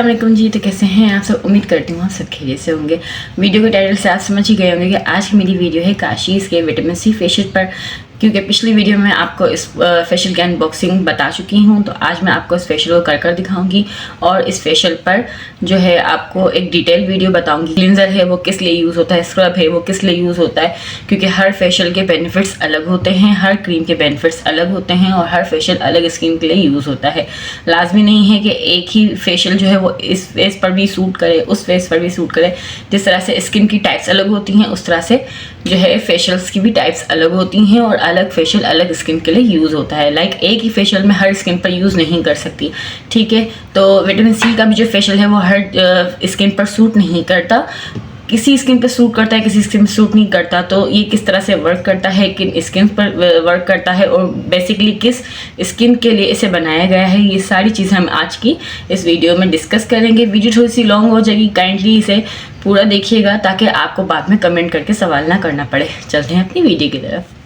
अस्सलामुअलैकुम जी। तो कैसे हैं आप सब? उम्मीद करती हूँ आप सब खैरियत से होंगे। वीडियो के टाइटल से आप समझ ही गए होंगे कि आज की मेरी वीडियो है काशीज़ के विटामिन सी फेशियल पर, क्योंकि पिछली वीडियो में आपको इस फेशियल की अनबॉक्सिंग बता चुकी हूँ। तो आज मैं आपको इस फेशियल को कर दिखाऊंगी और इस फेशियल पर जो है आपको एक डिटेल वीडियो बताऊंगी। क्लींजर है वो किस लिए यूज़ होता है, स्क्रब है वो किस लिए यूज़ होता है, क्योंकि हर फेशियल के बेनिफिट्स अलग होते हैं, हर क्रीम के बेनिफिट्स अलग होते हैं और हर फेशियल अलग स्किन के लिए यूज़ होता है। लाजमी नहीं है कि एक ही फेशियल जो है वो इस फेस पर भी सूट करे, उस फेस पर भी सूट करे। जिस तरह से स्किन की टाइप्स अलग होती हैं उस तरह से जो है फेशियल्स की भी टाइप्स अलग होती हैं और अलग फेशियल अलग स्किन के लिए यूज़ होता है। लाइक एक ही फेशियल में हर स्किन पर यूज़ नहीं कर सकती, ठीक है। तो विटामिन सी का भी जो फेशियल है वो हर स्किन पर सूट नहीं करता, किसी स्किन पे सूट करता है, किसी स्किन पे सूट नहीं करता। तो ये किस तरह से वर्क करता है, किन स्किन पर वर्क करता है और बेसिकली किस स्किन के लिए इसे बनाया गया है, ये सारी चीज़ें हम आज की इस वीडियो में डिस्कस करेंगे। वीडियो थोड़ी सी लॉन्ग हो जाएगी, काइंडली इसे पूरा देखिएगा ताकि आपको बाद में कमेंट करके सवाल ना करना पड़े। चलते हैं अपनी वीडियो की तरफ।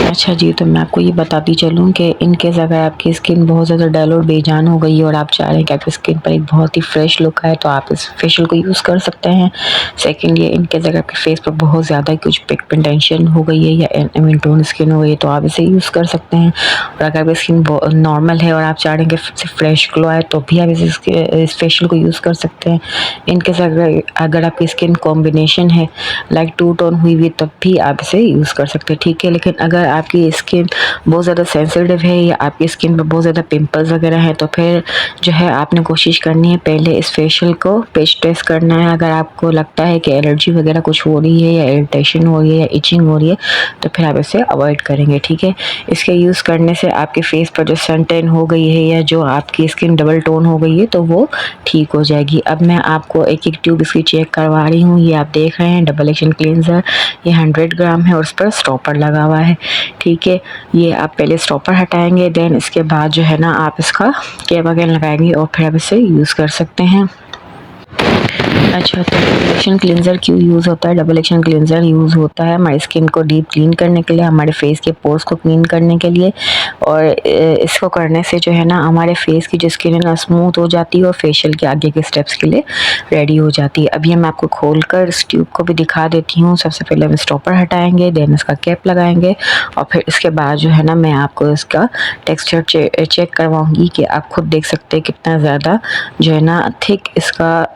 अच्छा जी, तो मैं आपको ये बताती चलूँ कि इन केस अगर आपकी स्किन बहुत ज़्यादा डल और बेजान हो गई है और आप चाह रहे हैं कि आपकी स्किन पर एक बहुत ही फ्रेश लुक आए तो आप इस फेशियल को यूज़ कर सकते हैं। सेकेंडली, इन केस अगर आपके फेस पर बहुत ज़्यादा कुछ पिगमेंटेशन हो गई है या एनीमिक टोन स्किन हो गई है तो आप इसे यूज़ कर सकते हैं। और अगर आपकी स्किन नॉर्मल है और आप चाह रहे हैं कि फ्रेश ग्लो आए तो भी आप इस फेशियल को यूज़ कर सकते हैं। इन केस अगर आपकी स्किन कॉम्बिनेशन है, लाइक टू टोन हुई हुई, तब भी आप इसे यूज़ कर सकते हैं, ठीक है। लेकिन अगर आपकी स्किन बहुत ज़्यादा सेंसिटिव है या आपकी स्किन पर बहुत ज़्यादा पिंपल्स वगैरह हैं तो फिर जो है आपने कोशिश करनी है पहले इस फेशियल को पेच टेस्ट करना है। अगर आपको लगता है कि एलर्जी वगैरह कुछ हो रही है या इरिटेशन हो रही है या इचिंग हो रही है तो फिर आप इसे अवॉइड करेंगे, ठीक है। इसके यूज़ करने से आपके फेस पर जो सन टैन हो गई है या जो आपकी स्किन डबल टोन हो गई है तो वो ठीक हो जाएगी। अब मैं आपको एक एक ट्यूब इसकी चेक करवा रही हूँ। ये आप देख रहे हैं डबल एक्शन क्लींजर, ये 100 ग्राम है और उस पर स्टॉपर लगा हुआ है, ठीक है। ये आप पहले स्टॉपर हटाएंगे, देन इसके बाद जो है ना आप इसका कैप अगेन लगाएंगे और फिर आप इसे यूज़ कर सकते हैं। अच्छा, तो डबल एक्शन क्लींजर क्यों यूज़ होता है? डबल एक्शन क्लींजर यूज़ होता है हमारी स्किन को डीप क्लीन करने के लिए, हमारे फेस के पोर्स को क्लीन करने के लिए। और इसको करने से जो है ना हमारे फेस की जो स्किन है ना स्मूथ हो जाती है और फेशियल के आगे के स्टेप्स के लिए रेडी हो जाती है। अभी मैं आपको खोल कर इस ट्यूब को भी दिखा देती हूँ। सबसे पहले हम स्टॉपर हटाएंगे, देन इसका कैप लगाएंगे और फिर इसके बाद जो है ना मैं आपको इसका टेक्सचर चेक करवाऊँगी कि आप खुद देख सकते हैं कितना ज़्यादा जो है ना थिक इसका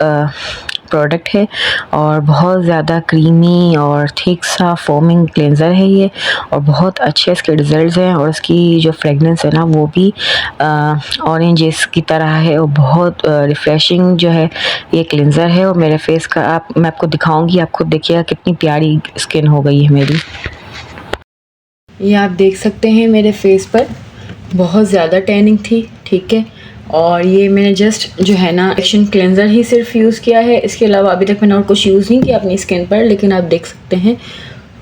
प्रोडक्ट है और बहुत ज़्यादा क्रीमी और थिक सा फोमिंग क्लेंजर है ये, और बहुत अच्छे इसके रिजल्ट्स हैं। और इसकी जो फ्रेगनेंस है ना वो भी ऑरेंजेस की तरह है और बहुत रिफ़्रेशिंग जो है ये क्लेंजर है। और मेरे फेस का मैं आपको दिखाऊंगी, आप खुद देखिएगा कितनी प्यारी स्किन हो गई है मेरी। ये आप देख सकते हैं मेरे फेस पर बहुत ज़्यादा टैनिंग थी, ठीक है। और ये मैंने जस्ट जो है ना एक्शन क्लेंजर ही सिर्फ यूज़ किया है, इसके अलावा अभी तक मैंने और कुछ यूज़ नहीं किया अपनी स्किन पर। लेकिन आप देख सकते हैं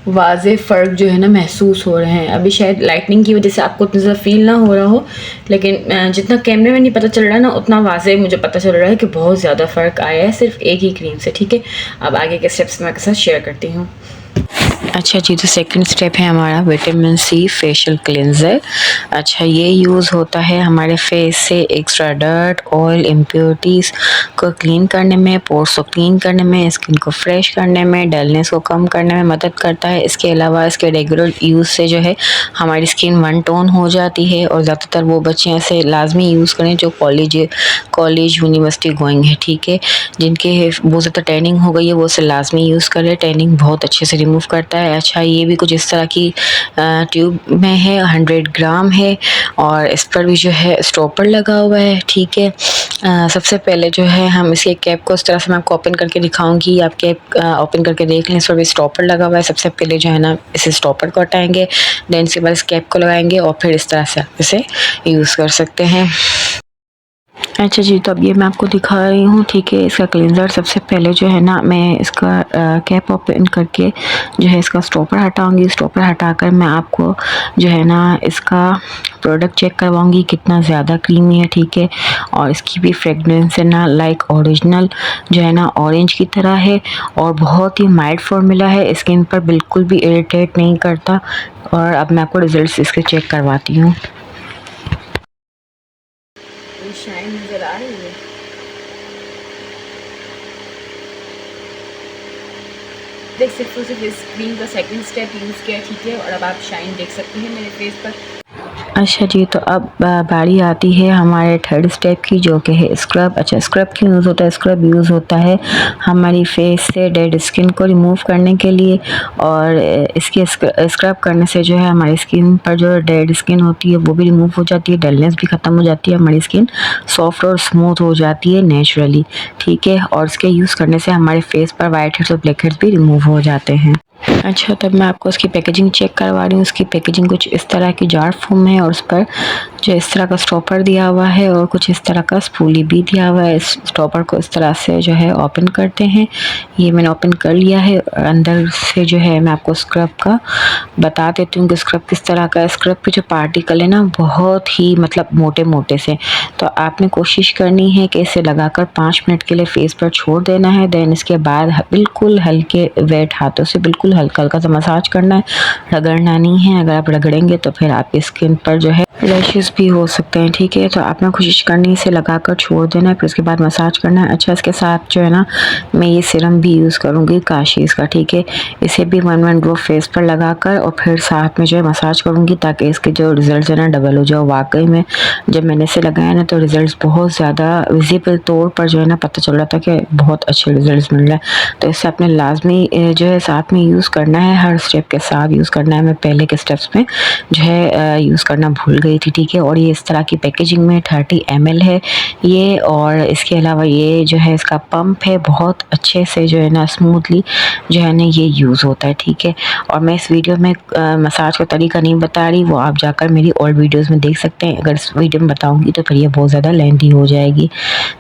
वाज़े फ़र्क जो है ना महसूस हो रहे हैं। अभी शायद लाइटनिंग की वजह से आपको उतना ज़्यादा फील ना हो रहा हो, लेकिन जितना कैमरे में नहीं पता चल रहा है ना उतना वाज़े मुझे पता चल रहा है कि बहुत ज़्यादा फ़र्क आया है सिर्फ एक ही क्रीम से, ठीक है। अब आगे के स्टेप्स मैं आपके साथ शेयर करती हूँ। अच्छा जी, तो सेकंड स्टेप है हमारा विटामिन सी फेशियल क्लेंजर। अच्छा, ये यूज़ होता है हमारे फेस से एक्स्ट्रा डर्ट, ऑयल, इम्प्योरिटीज़ को क्लीन करने में, पोर्स को क्लीन करने में, स्किन को फ्रेश करने में, डलनेस को कम करने में मदद करता है। इसके अलावा इसके रेगुलर यूज़ से जो है हमारी स्किन वन टोन हो जाती है। और ज़्यादातर वो बच्चे ऐसे लाजमी यूज़ करें जो कॉलेज यूनिवर्सिटी गोइंग है, ठीक है। जिनके बहुत ज़्यादा टैनिंग हो गई है वो उसे लाजमी यूज़ करें, टैनिंग बहुत अच्छे से रिमूव करता है। अच्छा, ये भी कुछ इस तरह की ट्यूब में है, 100 ग्राम है और इस पर भी जो है स्टॉपर लगा हुआ है, ठीक है। सबसे पहले जो है हम इसके कैप को इस तरह से मैं आपको ओपन करके दिखाऊंगी। आप कैप ओपन करके देख लें, इस पर भी स्टॉपर लगा हुआ है। सबसे पहले जो है ना इस स्टॉपर को हटाएंगे, देन इसके बाद इस कैप को लगाएंगे और फिर इस तरह से आप इसे यूज़ कर सकते हैं। अच्छा जी, तो अब ये मैं आपको दिखा रही हूँ, ठीक है। इसका क्लींजर सबसे पहले जो है ना मैं इसका कैप ओपन करके जो है इसका स्टॉपर हटाऊंगी। स्टॉपर हटाकर मैं आपको जो है ना इसका प्रोडक्ट चेक करवाऊंगी कितना ज़्यादा क्रीमी है, ठीक है। और इसकी भी फ्रेगनेंस है ना लाइक ओरिजिनल जो है ना ऑरेंज की तरह है और बहुत ही माइल्ड फॉर्मूला है, स्किन पर बिल्कुल भी इरिटेट नहीं करता। और अब मैं आपको रिजल्ट्स इसके चेक करवाती हूँ। शाइन नज़र आ रही है। देख सिर्फ और सिर्फ इस क्रीम का सेकंड स्टेप यूज़ किया, ठीक है। और अब आप शाइन देख सकते हैं मेरे फेस पर। अच्छा जी, तो अब बारी आती है हमारे थर्ड स्टेप की, जो कि है स्क्रब। अच्छा, स्क्रब क्यों यूज़ होता है? स्क्रब यूज़ होता है हमारी फेस से डेड स्किन को रिमूव करने के लिए, और इसके स्क्रब करने से जो है हमारी स्किन पर जो डेड स्किन होती है वो भी रिमूव हो जाती है, डलनेस भी ख़त्म हो जाती है, हमारी स्किन सॉफ्ट और स्मूथ हो जाती है नेचुरली, ठीक है। और इसके यूज़ करने से हमारे फेस पर वाइट हेड्स और ब्लैक हेड्स भी रिमूव हो जाते हैं। अच्छा, तब मैं आपको उसकी पैकेजिंग चेक करवा रही हूँ। उसकी पैकेजिंग कुछ इस तरह की जार फॉर्म है, और उस पर जो इस तरह का स्टॉपर दिया हुआ है और कुछ इस तरह का स्पूली भी दिया हुआ है। इस स्टॉपर को इस तरह से जो है ओपन करते हैं। ये मैंने ओपन कर लिया है। अंदर से जो है मैं आपको स्क्रब का बता देती हूँ कि स्क्रब किस तरह का है। स्क्रब के जो पार्टिकल है ना, बहुत ही मतलब मोटे मोटे से, तो आपने कोशिश करनी है कि इसे लगाकर 5 मिनट के लिए फेस पर छोड़ देना है। देन इसके बाद बिल्कुल हल्के वेट हाथों से बिल्कुल हल्का हल्का सा मसाज करना है, रगड़ना नहीं है। अगर आप रगड़ेंगे तो फिर आपकी स्किन पर जो है रैशेस भी हो सकते हैं, ठीक है। तो आपने कोशिश करनी है इसे लगाकर छोड़ देना है, फिर उसके बाद मसाज करना है। अच्छा, इसके साथ जो है ना मैं ये सीरम भी यूज़ करूँगी काशीज़ का, ठीक है। इसे भी 1 ड्रॉप फेस पर लगाकर और फिर साथ में जो है मसाज करूँगी, ताकि इसके जो रिजल्ट है ना डबल हो जाए। वाकई में जब मैंने इसे लगाया ना तो रिजल्ट बहुत ज़्यादा विजिबल तौर पर जो है ना पता चल रहा था कि बहुत अच्छे रिजल्ट मिल रहे हैं। तो इसे आपने लाजमी जो है साथ में यूज़ करना है, हर स्टेप के साथ यूज़ करना है। मैं पहले के स्टेप्स में जो है यूज़ करना भूल गई थी, ठीक है। और ये इस तरह की पैकेजिंग में 30 ml है ये, और इसके अलावा ये जो है इसका पंप है, बहुत अच्छे से जो है ना स्मूथली जो है ना ये यूज़ होता है, ठीक है। और मैं इस वीडियो में मसाज का तरीका नहीं बता रही, वो आप जाकर मेरी और वीडियोज़ में देख सकते हैं। अगर इस वीडियो में बताऊँगी तो फिर ये बहुत ज़्यादा लेंथी हो जाएगी।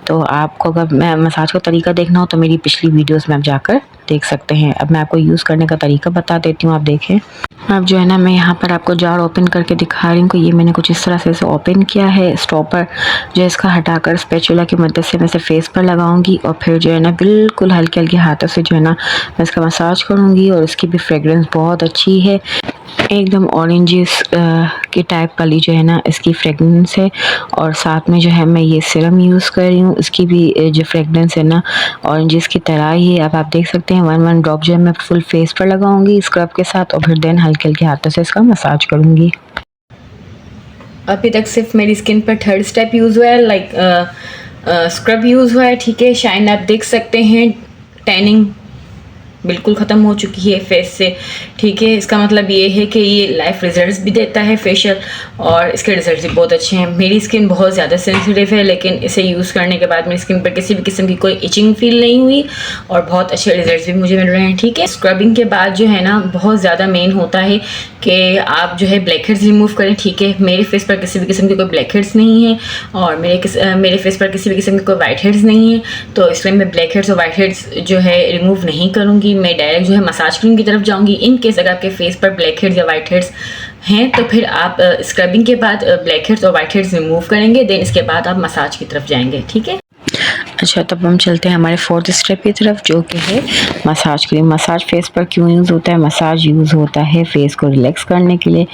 तो आपको अगर मैं मसाज का तरीका देखना हो तो मेरी पिछली वीडियोज़ में आप जाकर देख सकते हैं। अब मैं आपको यूज़ करने का तरीका बता देती हूँ, आप देखें। अब जो है ना मैं यहाँ पर आपको जार ओपन करके दिखा रही हूँ कि ये मैंने कुछ इस तरह से इसे ओपन किया है। स्टॉपर जो है इसका हटाकर स्पैचुला की मदद से मैं इसे फेस पर लगाऊंगी, और फिर जो है ना बिल्कुल हल्के हल्के हाथों से जो है ना मैं इसका मसाज करूँगी। और इसकी भी फ्रेगरेंस बहुत अच्छी है, एकदम ऑरेंजेस की टाइप वाली जो है ना इसकी फ्रेगरेंस है। और साथ में जो है मैं ये सीरम यूज़ कर रही हूँ, इसकी भी जो फ्रेगरेंस है ना ऑरेंजेस की तरह ही है। अब आप देख सकते हैं 1 ड्रॉप जो है मैं फुल फेस पर लगाऊंगी स्क्रब के साथ, और फिर देन हल्के हल्के हाथों से इसका मसाज करूँगी। अभी तक सिर्फ मेरी स्किन पर थर्ड स्टेप यूज़ हुआ है, लाइक स्क्रब यूज़ हुआ है, ठीक है। शाइन आप देख सकते हैं, टैनिंग बिल्कुल ख़त्म हो चुकी है फेस से, ठीक है। इसका मतलब ये है कि ये लाइफ रिजल्ट्स भी देता है फेशियल, और इसके रिजल्ट्स भी बहुत अच्छे हैं। मेरी स्किन बहुत ज़्यादा सेंसिटिव है, लेकिन इसे यूज़ करने के बाद मेरी स्किन पर किसी भी किस्म की कोई इचिंग फील नहीं हुई, और बहुत अच्छे रिजल्ट्स भी मुझे मिल रहे हैं, ठीक है। स्क्रबिंग के बाद जो है ना बहुत ज़्यादा मेन होता है कि आप जो है ब्लैक हेड्स रिमूव करें, ठीक है। मेरे फेस पर किसी भी किस्म के कोई ब्लैक हेड्स नहीं है, और मेरे फेस पर किसी भी किस्म के कोई वाइट हेड्स नहीं है, तो इसलिए मैं ब्लैक हेड्स और वाइट हेड्स जो है रिमूव नहीं करूँगी। मैं डायरेक्ट जो है मसाज क्रीम की तरफ जाऊँगी। इन केस अगर आपके फेस पर ब्लैक हेड्स या वाइट हेड्स हैं तो फिर आप स्क्रबिंग के बाद ब्लैक हेड्स और वाइट हेड्स रिमूव करेंगे, देन इसके बाद आप मसाज की तरफ जाएंगे, ठीक है। अच्छा, तब हम चलते हैं हमारे फोर्थ स्टेप की तरफ, जो कि है मसाज क्रीम। मसाज फेस पर क्यों यूज़ होता है? मसाज यूज़ होता है फेस को रिलैक्स करने के लिए,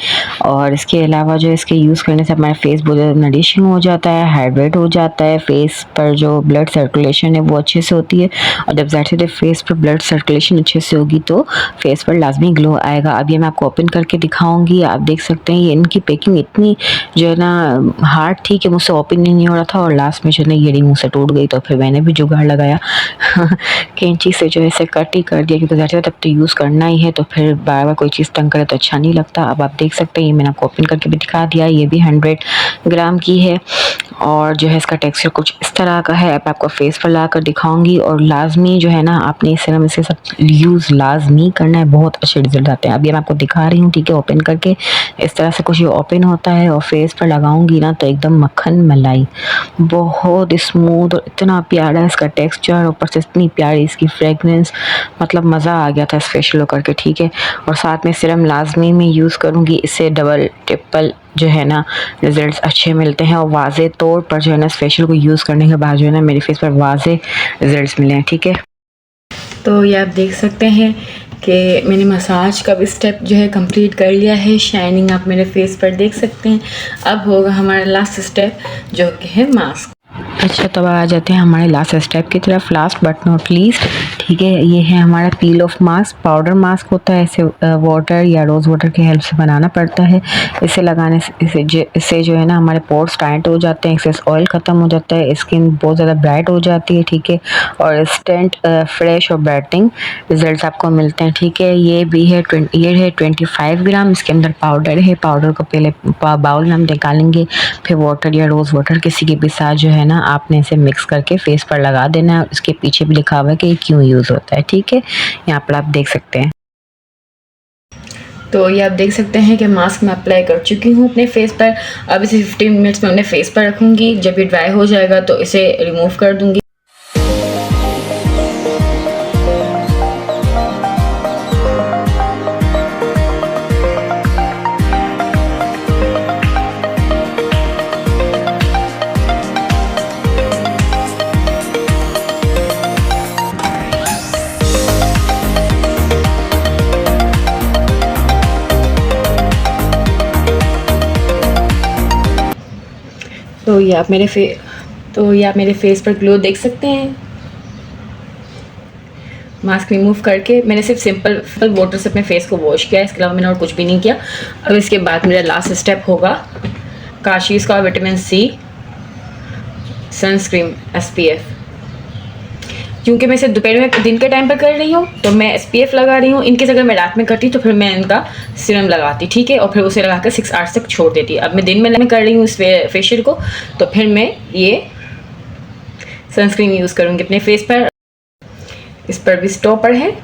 और इसके अलावा जो इसके यूज़ करने से हमारा फेस बहुत ज़्यादा नरिशिंग हो जाता है, हाइड्रेट हो जाता है। फेस पर जो ब्लड सर्कुलेशन है वो अच्छे से होती है, और जब ज़ाहिर सी फेस पर ब्लड सर्कुलेशन अच्छे से होगी तो फेस पर लाजमी ग्लो आएगा। अब ये मैं आपको ओपन करके दिखाऊंगी, आप देख सकते हैं। ये इनकी पैकिंग इतनी जो है ना हार्ड थी कि मुझसे ओपन नहीं हो रहा था, और लास्ट में जो है ना ईयरिंग मुझसे टूट गई, तो फिर मैंने भी जुगाड़ लगाया कैंची से जो है इसे कट ही कर दिया, क्योंकि ज़्यादा तब तो यूज़ करना ही है, तो फिर बार बार कोई चीज़ तंग करे तो अच्छा नहीं लगता। अब आप देख सकते हैं ये मैंने आपको ओपन करके भी दिखा दिया। ये भी 100 ग्राम की है, और जो है इसका टेक्सचर कुछ इस तरह का है। अब आपको फेस पर ला कर दिखाऊंगी, और लाजमी जो है ना आपने इस सीरम इसे सब यूज़ लाजमी करना है, बहुत अच्छे रिजल्ट आते हैं। अभी मैं आपको दिखा रही हूँ, ठीक है। ओपन करके इस तरह से कुछ ये ओपन होता है, और फेस पर लगाऊंगी ना तो एकदम मक्खन मलाई, बहुत स्मूथ, और इतना प्यारा इसका टेक्सचर, ऊपर से इतनी प्यारी इसकी फ्रेगरेंस, मतलब मज़ा आ गया था इस फेशियल करके, ठीक है। और साथ में सीरम लाजमी में यूज़ करूँगी, इससे डबल ट्रिपल जो है ना रिजल्ट्स अच्छे मिलते हैं, और वाज़े तौर पर जो है ना इस फेशियल को यूज़ करने के बाद जो है ना मेरे फेस पर वाज़े रिजल्ट्स मिले हैं, ठीक है। तो ये आप देख सकते हैं कि मैंने मसाज का भी स्टेप जो है कंप्लीट कर लिया है। शाइनिंग आप मेरे फेस पर देख सकते हैं। अब होगा हमारा लास्ट स्टेप, जो कि है मास्क। अच्छा, तो अब आ जाते हैं हमारे लास्ट स्टेप की तरफ, लास्ट बट नॉट लीस्ट, ठीक है। ये है हमारा पील ऑफ मास्क। पाउडर मास्क होता है, इसे वाटर या रोज़ वाटर की हेल्प से बनाना पड़ता है। इसे लगाने से इससे जो है ना हमारे पोर्स टाइट हो जाते हैं, एक्सेस ऑयल ख़त्म हो जाता है, स्किन बहुत ज़्यादा ब्राइट हो जाती है। ठीक है, और इंस्टेंट फ्रेश और ब्राइटनिंग रिजल्ट्स आपको मिलते हैं। ठीक है, ये है 25 ग्राम। इसके अंदर पाउडर है। पाउडर को पहले बाउल में हम निकालेंगे, फिर वाटर या रोज़ वाटर किसी के भी साथ जो है ना आपने इसे मिक्स करके फेस पर लगा देना है। इसके पीछे भी लिखा हुआ है कि ये क्यों यूज़ होता है। ठीक है, यहाँ पर आप देख सकते हैं। तो ये आप देख सकते हैं कि मास्क मैं अप्लाई कर चुकी हूँ अपने फेस पर। अब इसे 15 मिनट्स में अपने फेस पर रखूँगी। जब ये ड्राई हो जाएगा तो इसे रिमूव कर दूँगी। तो ये आप मेरे फेस पर ग्लो देख सकते हैं। मास्क रिमूव करके मैंने सिर्फ सिंपल वाटर से अपने फेस को वॉश किया, इसके अलावा मैंने और कुछ भी नहीं किया। अब इसके बाद मेरा लास्ट स्टेप होगा काशीज़ का विटामिन सी सनस्क्रीन SPF। क्योंकि मैं इसे दोपहर में दिन के टाइम पर कर रही हूँ तो मैं SPF लगा रही हूँ। इनकेस अगर मैं रात में करती तो फिर मैं इनका सीरम लगाती। ठीक है, और फिर उसे लगा कर 6 आवर्स तक छोड़ देती। अब मैं दिन में कर रही हूँ इस फेशियल को, तो फिर मैं ये सनस्क्रीन यूज़ करूँगी अपने फेस पर। इस पर भी स्टॉपर है।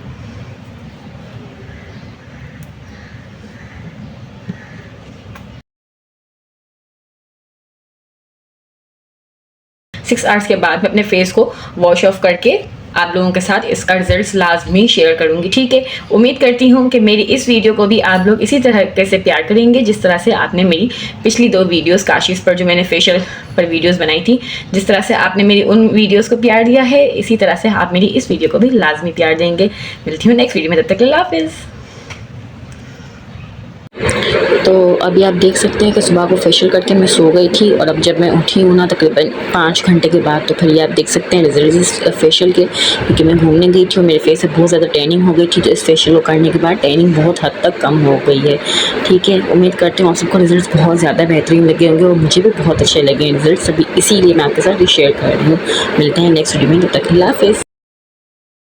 सिक्स आवर्स के बाद मैं अपने फेस को वॉश ऑफ करके आप लोगों के साथ इसका रिजल्ट्स लाजमी शेयर करूंगी। ठीक है, उम्मीद करती हूँ कि मेरी इस वीडियो को भी आप लोग इसी तरह से प्यार करेंगे जिस तरह से आपने मेरी पिछली 2 वीडियोस काशीज़ पर जो मैंने फेशियल पर वीडियोस बनाई थी, जिस तरह से आपने मेरी उन वीडियोस को प्यार दिया है, इसी तरह से आप मेरी इस वीडियो को भी लाजमी प्यार देंगे। मिलती हूँ नेक्स्ट वीडियो में, तब तक के लिए अल्लाह हाफिज़। तो अभी आप देख सकते हैं कि सुबह को फेशियल करके मैं सो गई थी, और अब जब मैं उठी हूँ ना तकरीबन 5 घंटे के बाद, तो फिर ये आप देख सकते हैं रिजल्ट इस फेशियल के। क्योंकि मैं घूमने गई थी और मेरे फेस से बहुत ज़्यादा टैनिंग हो गई थी, तो इस फेशियल को करने के बाद टैनिंग बहुत हद तक कम हो गई है। ठीक है, उम्मीद करती हूँ आप सबको रिजल्ट बहुत ज़्यादा बेहतरीन लगे होंगे, और मुझे भी बहुत अच्छे लगे रिजल्ट सभी, इसीलिए मैं आपके साथ शेयर कर रही हूँ। मिलते हैं नेक्स्ट वीडियो में, तब तक के लिए अल्लाह हाफिज़।